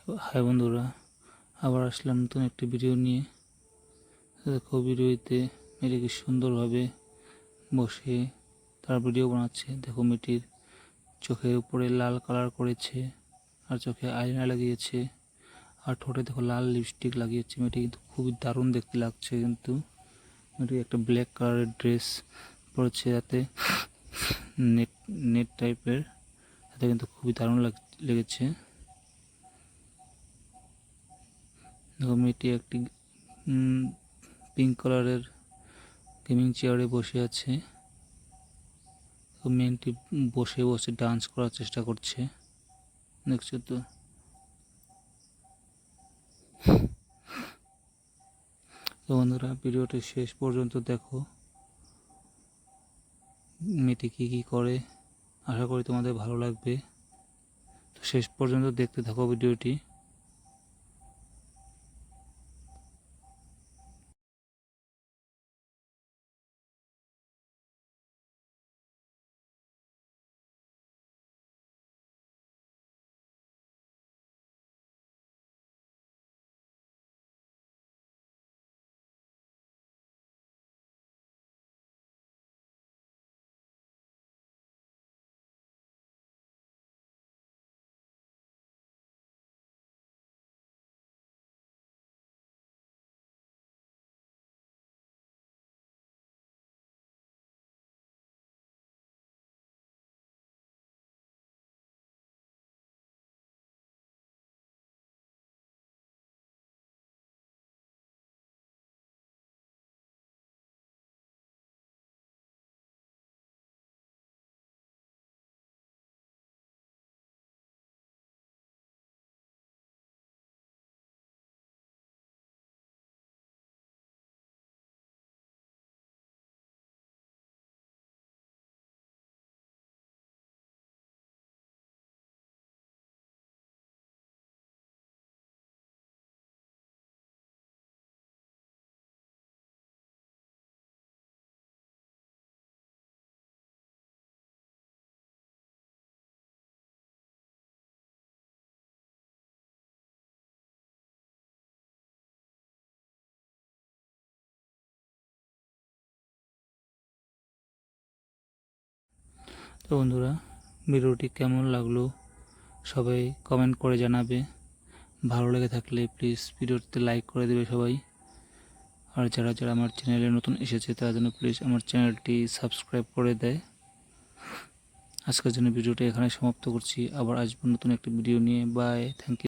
High বন্ধুরা, আবার আসলাম নতুন একটি ভিডিও নিয়ে। দেখো ভিডিওতে মেয়েটি কি সুন্দরভাবে বসে তার ভিডিও বানাচ্ছে। দেখো মেয়েটির চোখের উপরে লাল কালার করেছে, আর চোখে আইনা লাগিয়েছে, আর ঠোঁটে দেখো লাল লিপস্টিক লাগিয়েছে। মেয়েটি কিন্তু খুবই দারুণ দেখতে লাগছে। কিন্তু মেয়েটি একটা ব্ল্যাক কালারের ড্রেস পরেছে, যাতে নেট নেট টাইপের, তাতে কিন্তু খুবই দারুণ লেগেছে। দেখো মেয়েটি একটি পিঙ্ক কালারের গেমিং চেয়ারে বসে আছে। মেয়েটি বসে বসে ডান্স করার চেষ্টা করছে, দেখছো তো। তো বন্ধুরা, ভিডিওটি শেষ পর্যন্ত দেখো, মেয়েটি কী কী করে। আশা করি তোমাদের ভালো লাগবে। তো শেষ পর্যন্ত দেখতে থাকো ভিডিওটি। তো বন্ধুরা, ভিডিওটি কেমন লাগলো সবাই কমেন্ট করে জানাবে। ভালো লেগে থাকলে প্লিজ ভিডিওটিতে লাইক করে দেবে সবাই। আর যারা যারা আমার চ্যানেলে নতুন এসেছে তারা যেন প্লিজ আমার চ্যানেলটি সাবস্ক্রাইব করে দেয়। আজকের জন্য ভিডিওটি এখানে সমাপ্ত করছি। আবার আসবো নতুন একটি ভিডিও নিয়ে। Bye, thank you.